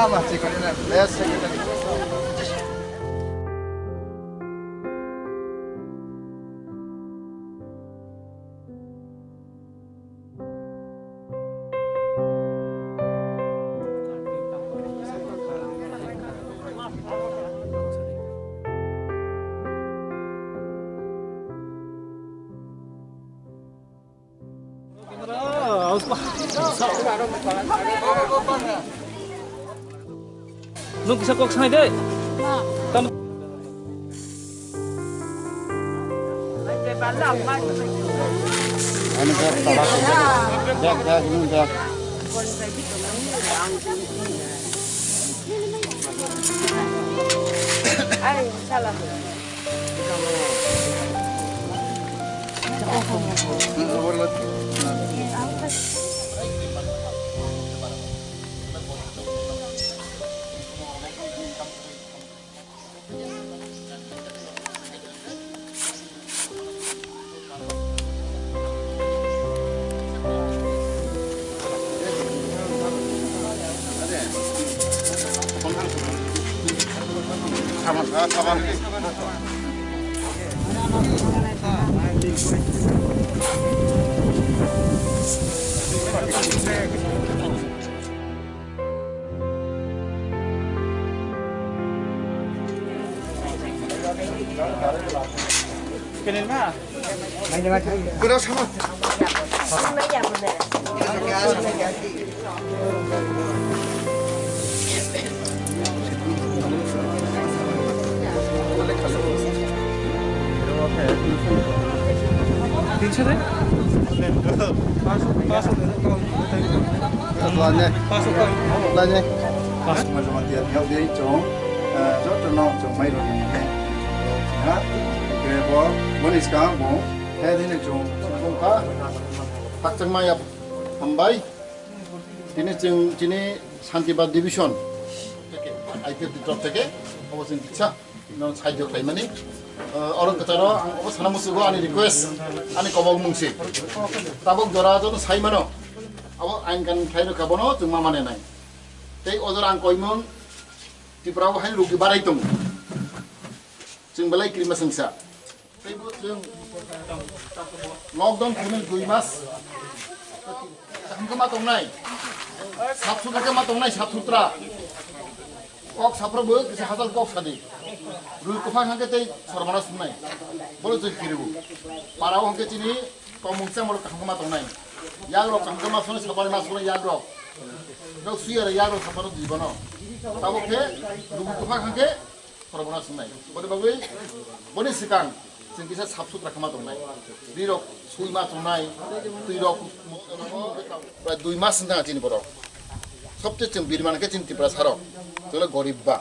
masih kalian les kita. Nung bisa kok sana deh. Tam. Anu dah tahu. Dah ini dah. Ay, salah. Sabar. Kenapa? Kurang sama. 괜찮아? Pakcangmaya Hambai, ini Santiba Division, Ipft drop teke, awas yang kicah, non sahaja klaimani. Orang ketara, awas sana musuh ani request, ani kau mungsi. Tabuk jora tu sai mano, awas angkan kayu kabono tu mama nenai. Tapi orang kau imun, di perahu hanya rugi barai tung, jeng belai kirim sengsa. Tapi jeng lockdown punya 2 mas, hamka matong nai, sabtu hamka matong nai sabtutra. Kok sapro boleh kisah hasil kok sadi. Rul kufang hangke teh sormanas nai. Boleh jadi kiribu. Para orang ke sini kau mungkin mau kahang kemat nai. Yang rok kahang kemat soalnya sapari masuk yang rok. Rok suya yang rok saparo di mana. Tahu ke rul kufang hangke sormanas nai. Boleh bagai boleh sekarang. Sehingga sabtu terkemat nai. Di rok suy mat nai. Di rok 2 mas nang sini borok. सबसे चंग बिरमान के चिंती पर सारो तो लोग गरीब बा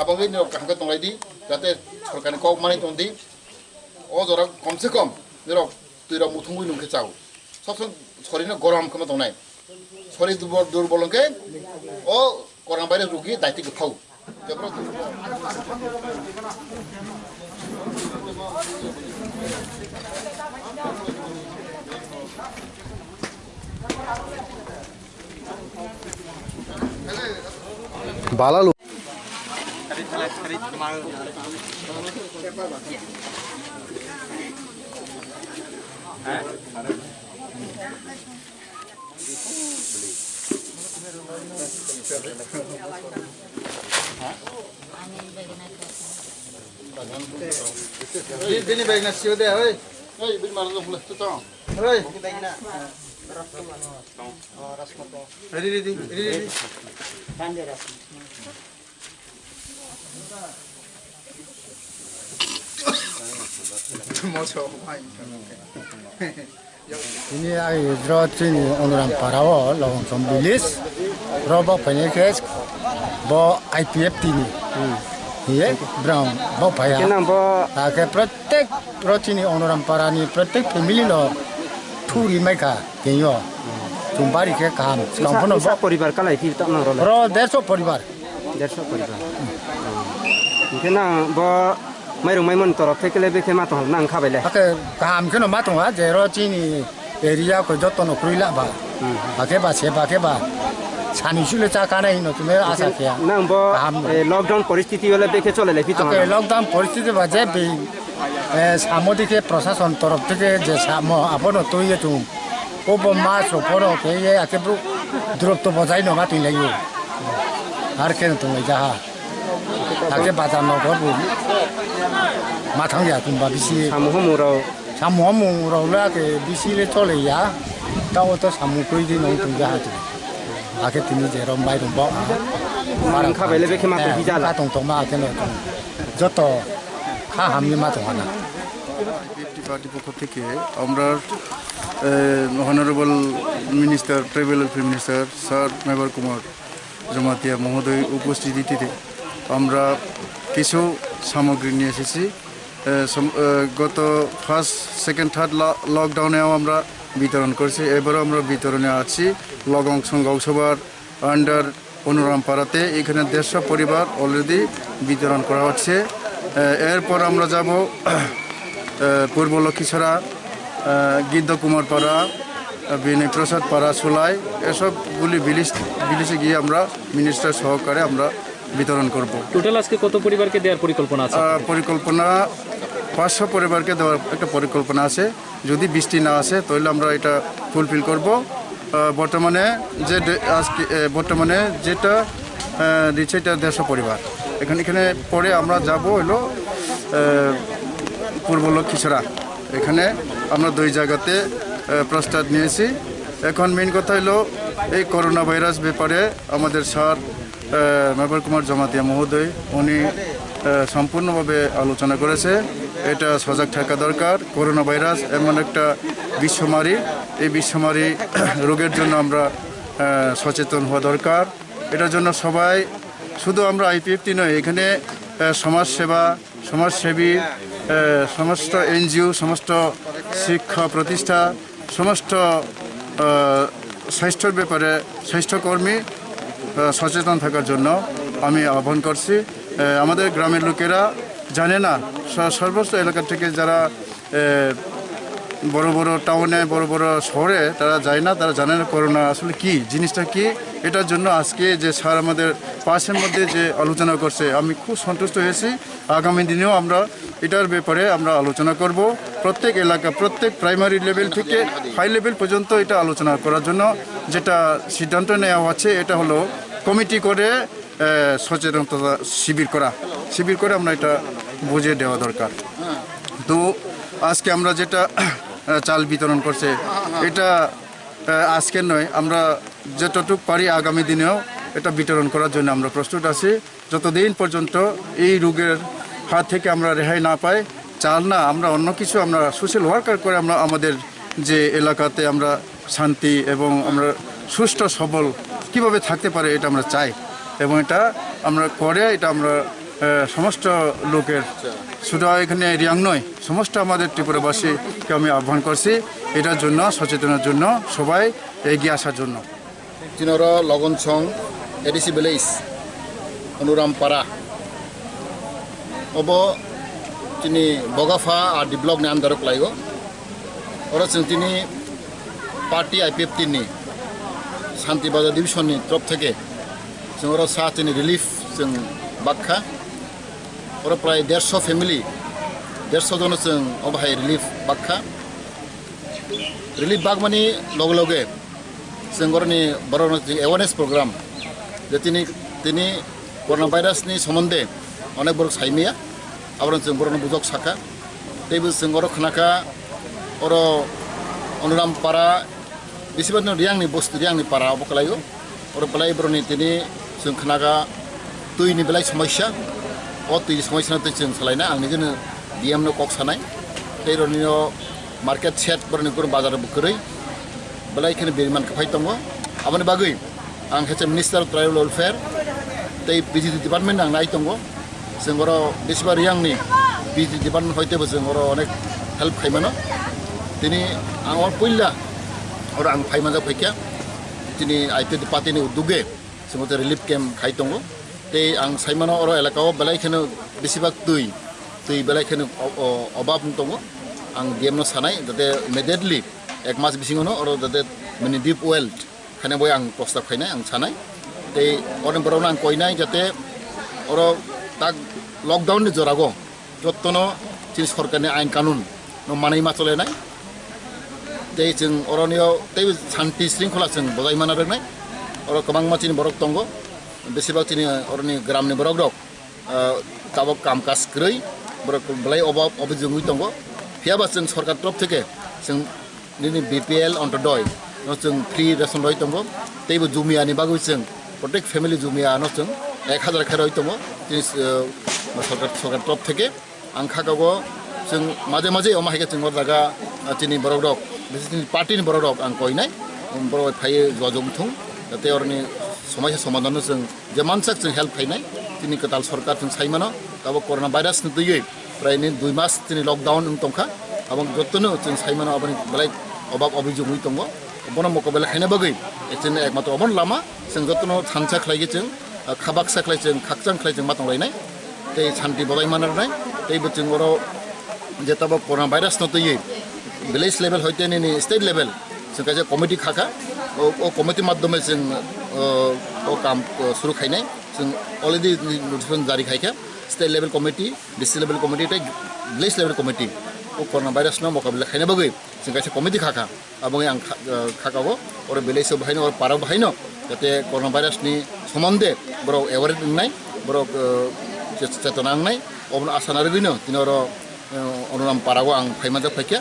अब अंगे निरो कहाँ के तोंगलाई दी जाते सरकार ने कॉक मानी तोंदी और जरा कम से कम निरो तुइरा मुथुंगुई नुके चाउ सबसे शरीर ने गरम कम तोंगनाई शरीर दुर्बल के ओ कोरोना वायरस रुकी दायित्व के खाऊ जब Balalu. Ini baik nasi udah, hei, hei, bin malu boleh tu tong, hei. Ready. Ini ay drot ini Anuram parawo lawan sombilis robot penyekes bo Ipft ini. Iya, brown bo paya. Kenapa? Agar protek drot ini Anuram parani protek family lo turi mereka kenyo. Tumbari ke kam. Kampung Isa poribar kala Ipft tak nang rola. Pro derso poribar. Derso poribar. Kenang bo Mayroong may mon torok fekele beke matong nang kabele. Ake kam keno matong jero chini area ko joto no kruila ba. Ake ba se ba ke ba. सानिसुले चाकानाय नतुमे आसा खेया nang bo lockdown परिस्थिति হলে দেখে চলে লেখি তো lockdown परिस्थिति बाजे बे सामोदिके प्रशासन तरफ থেকে যে সামো আপন তৈয়ে তুম ওব মাস ওপর কে আকেব্রু দূরত্ব বজায় নবা তুই লাইও আর কেন তুমি যাহা তাকে বাজার নগর মাথাং ইয়া তুমবা বিসি সামুহমুরাও লাগে বিসিলে চলেয়া তাও তো সামু কইদি নং তুই যাহা আকে তিনি যে রম্বাই রম্বা মারাং খাবাইলে বেখে মাতো বিজালা তং তং মা কেন যত খা হামনি মা তংনা ipft পার্টি পক্ষ থেকে আমরা honourable minister tribal welfare minister sir Mebar Kumar Jamatia মহোদয় উপস্থিতিতে আমরা কিছু সামগ্রী নিয়ে এসেছি গত ফার্স্ট সেকেন্ড থার্ড লকডাউনেও আমরা বিতরণ করছি এবারও আমরা বিতরণে আছি লগংসং গৌসভার আন্ডার অনুরাম পাড়াতে এখানে 150 পরিবার অলরেডি বিতরণ করা হচ্ছে এরপর আমরা যাব পূর্ব লক্ষ্মীছড়া গিদ্ধকুমার পাড়া বিনয় প্রসাদ পাড়া সোলাই এসবগুলি বিলিসে গিয়ে আমরা মিনিস্টার সহকারে আমরা বিতরণ করব টোটাল আজকে কত পরিবারকে দেওয়ার পরিকল্পনা আছে পরিকল্পনা 500 পরিবারকে দেওয়ার একটা পরিকল্পনা আছে যদি বৃষ্টি না আসে তাহলে আমরা এটা ফুলফিল করব বর্তমানে যেটা দিচ্ছে এটা 150 পরিবার এখানে পরে আমরা যাব হলো পূর্ব লক্ষ্মীছড়া এখানে আমরা 2 জায়গাতে প্রস্তাব নিয়েছি এখন মেইন কথা হলো এই করোনা ভাইরাস ব্যাপারে আমাদের স্যার মেবার কুমার জমাতিয়া মহোদয় উনি সম্পূর্ণভাবে আলোচনা করেছে এটা সজাগ থাকা দরকার করোনা ভাইরাস এমন একটা বিশ্বমারী এই বিশ্বমারী রোগের জন্য আমরা সচেতন হওয়া দরকার এটার জন্য সবাই শুধু আমরা ipft নয় এখানে সমাজসেবা সমাজসেবী সমস্ত এনজিও সমস্ত শিক্ষা প্রতিষ্ঠা সমস্ত স্বাস্থ্যের ব্যাপারে স্বাস্থ্যকর্মী সচেতন থাকার জন্য আমি আহ্বান করছি আমাদের গ্রামের লোকেরা জানে না সর্বস্ব এলাকা থেকে যারা বড় বড় টাউনে বড় বড় শহরে তারা যায় না তারা জানে না করোনা আসলে কি জিনিসটা কি এটার জন্য আজকে যে স্যার আমাদের পাশের মধ্যে যে আলোচনা করছে আমি খুব সন্তুষ্ট হয়েছি আগামী দিনেও আমরা এটার ব্যাপারে আমরা আলোচনা করব প্রত্যেক এলাকা প্রত্যেক প্রাইমারি লেভেল থেকে হাই লেভেল পর্যন্ত এটা আলোচনা করার জন্য যেটা সিদ্ধান্ত নেওয়া আছে এটা হলো কমিটি করে সচেতনতা শিবির করে আমরা এটা বুঝিয়ে দেওয়া দরকার তো আজকে আমরা যেটা চাল বিতরণ করছে এটা আজকের নয় আমরা যতটুকু পারি আগামী দিনেও এটা বিতরণ করার জন্য আমরা প্রস্তুত আছি যতদিন পর্যন্ত এই রোগের হাত থেকে আমরা রেহাই না পাই চাল না আমরা অন্য কিছু আমরা সোশ্যাল ওয়ার্কার করে আমরা আমাদের যে এলাকাতে আমরা শান্তি এবং আমরা সুস্থ সবল কিভাবে থাকতে পারে এটা আমরা চাই এবং এটা আমরা করে এটা আমরা সমস্ত লোকের শুধু এখানে রিয়াং নয় সমস্ত আমাদের ত্রিপুরাবাসীকে আমি আহ্বান করছি এটার জন্য সচেতনের জন্য সবাই এগিয়ে আসার জন্য চিনর লগনসং এডিসি ভিলেজ অনুরাম পাড়া অব তিনি বগাফা আর ডেভেলপনি আন্দারক লাইগো ওরা তিনি পার্টি ipft नि শান্তি বাজার ডিভিশনनि তরফ থেকে ওরা सा তিনি রিলিফ जों बाक्खा ওরা প্রায় 150 ফ্যামিলি 150 জন जों অবহাই রিলিফ বাক্খা রিলিফ বাগ মানে লগে লগে जों গরনি বড় অ্যাওয়ারনেস প্রোগ্রাম যে তিনি করোনা ভাইরাসनि সম্বন্ধে অনেক বড় সাইমিয়া আবার जों বড় বুজক শাখা তেবু जों গর খনাকা ওর অনুরাম পাড়া বেশিরভাগ রিয়াংনি বস্তু রিয়াংনি পাড়া অবকলাইও ওর বেলাই বরনি তিনি जों খনাকা তুইনি বেলাই সমস্যা ও তুই সমস্যাতে जों সালাইনা आंनि जोंनो ডিএমनो কক সানাই তেরনিও মার্কেট সেট বরনি কোন বাজার বুকरै বেলাই খেনে বেরিমান খাফাই দङ आबानि बागै आं हेचे मिनिस्टार अफ ट्राइबल वेलफेयार तै बिजिटि डिपार्टमेन्ट आं नाय दङ जों गर बेसेबा रियांनि बिजिटि डिपार्टमेन्ट हयतेबो जों गर अनेक हेल्प खायमानो दिनै आं पहिला और आं फाइमाजा फैखा दिनै ipft पार्टीनि उद्योगे जों रिलिफ केम्प खाय दङ तै आं साइमानो और एलाकायाव बेलायखेनो बेसेबा दै बेलायखेनो अभाब दङ आं डिएमनो सानाय जाते इमिडिएटलि एक मास बिसिङावनो और जाते माने डिप वेल खाने बय आं प्रस्ताब खायनाय आं सानाय ते अरन बरावनो आं कयनाय जाते अरो ताक लकडाउन नि जरागो जत्तनो चिन सरकारनि आइन कानुन न मानै मा चलायनाय ते जों अरनियाव ते शान्ति शृंखला जों बजाय माना रोंनाय अरो गोबां मानसिनि बरक दङ बेसेबां चिनि अरनि ग्रामनि बरक दं ताबक कामकाज गरै बरक बलाय अभाब अभिजोगै दङ फियाबा जों सरकार तरफ থেকে जों निनि बिपिएल अन्तदय न जों फ्री रेशन रय दङ तेबो जुमियानि बागै जों प्रत्येक फेमिलि जुमिया न जों 1000 खै रय दङ सरकार तरफ থেকে आं खागागो जों माजे माजे अमाहायगा जों जागा चिनि बरक दं बिसिनि पार्टीनि बरक दं आं कयनाय बरक फाय जजोंथुं जाते अरनि समस्या समाधान जों जे मानसिक जों हेल्प खायनाय दिनै कताल सरकार जों साइमानो दाबो कोरोना भाइरास नुयै प्राय 2 मास दिनै लकडाउन दंखा आबं जत्तनो जों साइमानो आबनि बलाय अभाब अभिजोगै दङ बन मकबेला खायना बागै एथिन एकमात्र अबन लामा जों जत्तनो सानसा खालाय जों खाबाक साखलाय जों खाकजां खालाय जों मातंलायनाय ते शान्ति बलाय मानारनाय तेबो जों अरो जेताबो कोरोना भाइरास नुयै विलेज लेवल हयते नि स्टेट लेवल जों काजे कमिटि खाखा ओ कमिटि माध्यमे जों ओ काम शुरू खायनाय जों अलरेडी नोटिफिकेशन जारी खायखा state level committee district level committee ते विलेज लेवल कमिटि ओ कोरोना भाइरास न मकाबिला खायना बागै जों काजे कमिटि खाखा आबङै आं खाखागो और विलेज बाहायनो और पारा बाहायनो जाते कोरोना भाइरास नि सम्बन्धे बर एवारेट नाय बर चेतना नांनाय अबन आसाना रगैनो दिनरो अनुराम पारागो आं फाइमाजा फाइखा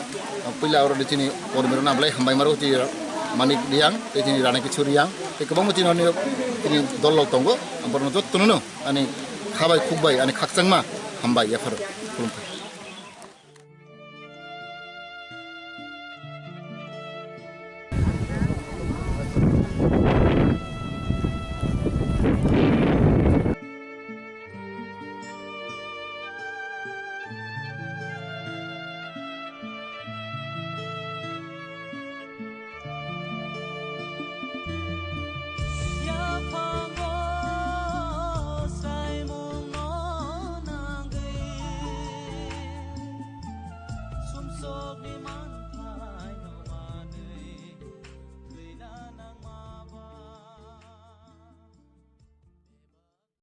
पहिला और दिनि परमेरन आबलाय हामबाय मारो जि मानिक दियां दिनि राना किछुरियां ते गोबां मथिनो दिनि दलल दंगो बरन जत्तनो आनि खाबाय खुबाय आनि खाकचांमा हामबाय याफोर खुलुमबाय